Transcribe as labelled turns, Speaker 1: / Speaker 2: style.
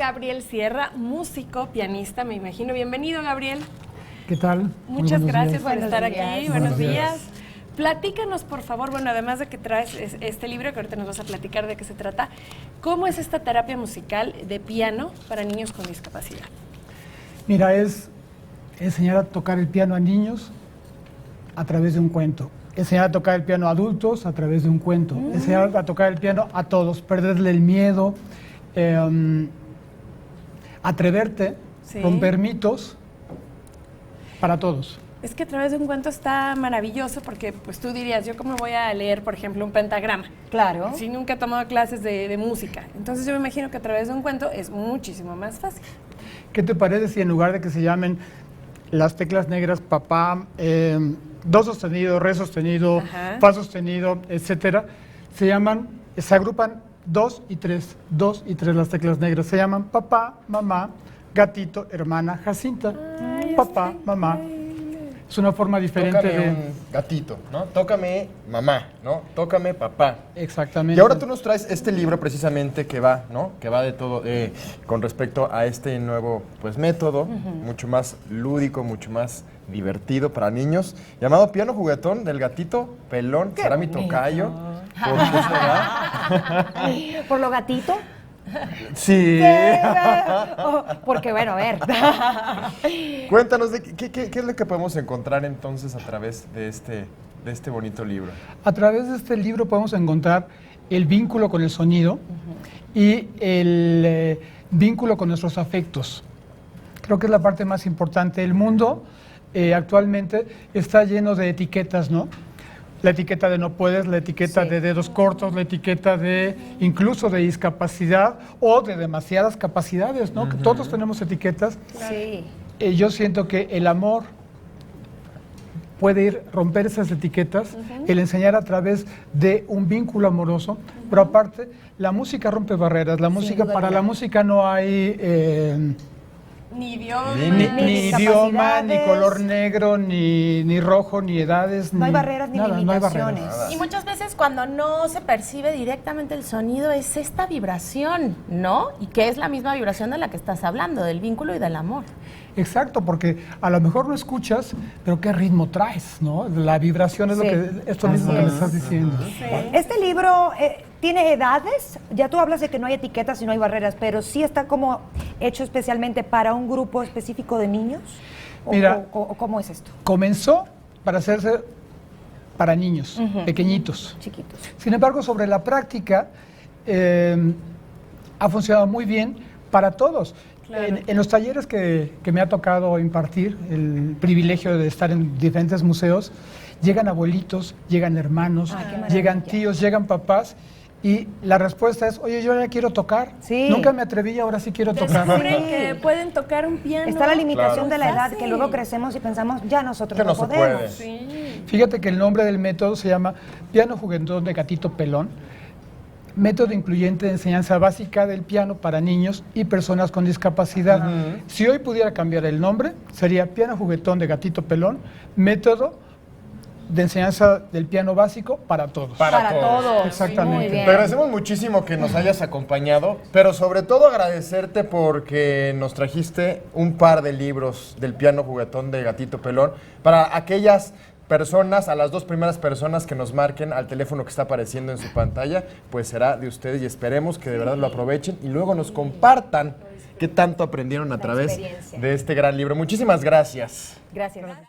Speaker 1: Gabriel Sierra, músico, pianista, me imagino. Bienvenido, Gabriel.
Speaker 2: ¿Qué tal?
Speaker 1: Muchas gracias por estar
Speaker 3: días.
Speaker 1: aquí. Buenos días. Platícanos, por favor, bueno, además de que traes este libro, que ahorita nos vas a platicar de qué se trata, ¿cómo es esta terapia musical de piano para niños con discapacidad?
Speaker 2: Mira, es enseñar a tocar el piano a niños a través de un cuento. Enseñar a tocar el piano a adultos a través de un cuento. Enseñar a tocar el piano a todos, perderle el miedo, atreverte, romper mitos para todos.
Speaker 1: Es que a través de un cuento está maravilloso porque pues tú dirías, yo cómo voy a leer, por ejemplo, un pentagrama.
Speaker 3: Claro.
Speaker 1: Si nunca he tomado clases de música. Entonces yo me imagino que a través de un cuento es muchísimo más fácil.
Speaker 2: ¿Qué te parece si en lugar de que se llamen las teclas negras, papá, do sostenido, re sostenido, fa sostenido, etcétera, se agrupan 2 y 3 las teclas negras, se llaman papá, mamá, gatito, hermana, Jacinta, papá, mamá. Es una forma diferente
Speaker 4: Tócame un gatito, ¿no? Tócame mamá, ¿no? Tócame papá.
Speaker 2: Exactamente.
Speaker 4: Y ahora tú nos traes este libro precisamente que va, ¿no? Que va de todo con respecto a este nuevo, pues, método, mucho más lúdico, mucho más divertido para niños, llamado Piano Juguetón del Gatito Pelón. ¿Será mi tocayo? ¿Por qué será?
Speaker 3: ¿Por lo gatito?
Speaker 4: Sí.
Speaker 3: Porque, bueno, a ver.
Speaker 4: Cuéntanos, ¿qué es lo que podemos encontrar entonces a través de este bonito libro?
Speaker 2: A través de este libro podemos encontrar el vínculo con el sonido y el vínculo con nuestros afectos. Creo que es la parte más importante. El mundo actualmente está lleno de etiquetas, ¿no? La etiqueta de no puedes, la etiqueta de dedos cortos, la etiqueta de incluso de discapacidad o de demasiadas capacidades, ¿no? Que todos tenemos etiquetas.
Speaker 3: Sí.
Speaker 2: Yo siento que el amor puede romper esas etiquetas, el enseñar a través de un vínculo amoroso, pero aparte, la música rompe barreras. La música, para la música no hay
Speaker 1: Ni idioma.
Speaker 2: ni idioma, ni color negro, ni rojo, ni edades.
Speaker 3: No hay barreras ni
Speaker 2: nada,
Speaker 3: limitaciones.
Speaker 2: No hay barreras.
Speaker 5: Y muchas veces cuando no se percibe directamente el sonido es esta vibración, ¿no? Y que es la misma vibración de la que estás hablando, del vínculo y del amor.
Speaker 2: Exacto, porque a lo mejor no escuchas, pero qué ritmo traes, ¿no? La vibración es esto mismo que me estás diciendo.
Speaker 1: Sí.
Speaker 3: Este libro tiene edades. Ya tú hablas de que no hay etiquetas y no hay barreras, pero sí está como hecho especialmente para un grupo específico de niños.
Speaker 2: Mira,
Speaker 3: ¿O cómo es esto?
Speaker 2: Comenzó para hacerse para niños, pequeñitos.
Speaker 3: Chiquitos.
Speaker 2: Sin embargo, sobre la práctica, ha funcionado muy bien para todos.
Speaker 1: Claro.
Speaker 2: En los talleres que me ha tocado impartir, el privilegio de estar en diferentes museos, llegan abuelitos, llegan hermanos, llegan tíos, llegan papás, y la respuesta es, oye, yo ya quiero tocar.
Speaker 3: Sí.
Speaker 2: Nunca me atreví y ahora sí quiero tocar.
Speaker 1: Descubren que pueden tocar un piano.
Speaker 3: Está la limitación de la edad,
Speaker 1: Fácil.
Speaker 3: que luego crecemos y pensamos, ya nosotros
Speaker 4: Que
Speaker 3: no
Speaker 4: no se
Speaker 3: podemos.
Speaker 4: puede.
Speaker 1: Sí.
Speaker 2: Fíjate que el nombre del método se llama Piano Juguetón de Gatito Pelón, método incluyente de enseñanza básica del piano para niños y personas con discapacidad. Si hoy pudiera cambiar el nombre, sería Piano Juguetón de Gatito Pelón, método de enseñanza del piano básico para todos.
Speaker 3: Para todos.
Speaker 2: Exactamente.
Speaker 3: Muy bien.
Speaker 4: Te agradecemos muchísimo que nos hayas acompañado, pero sobre todo agradecerte porque nos trajiste un par de libros del Piano Juguetón de Gatito Pelón para aquellas personas, a las 2 primeras personas que nos marquen al teléfono que está apareciendo en su pantalla, pues será de ustedes y esperemos que de verdad lo aprovechen y luego nos compartan qué tanto aprendieron a través
Speaker 3: experiencia.
Speaker 4: de este gran libro. Muchísimas gracias.
Speaker 3: Gracias.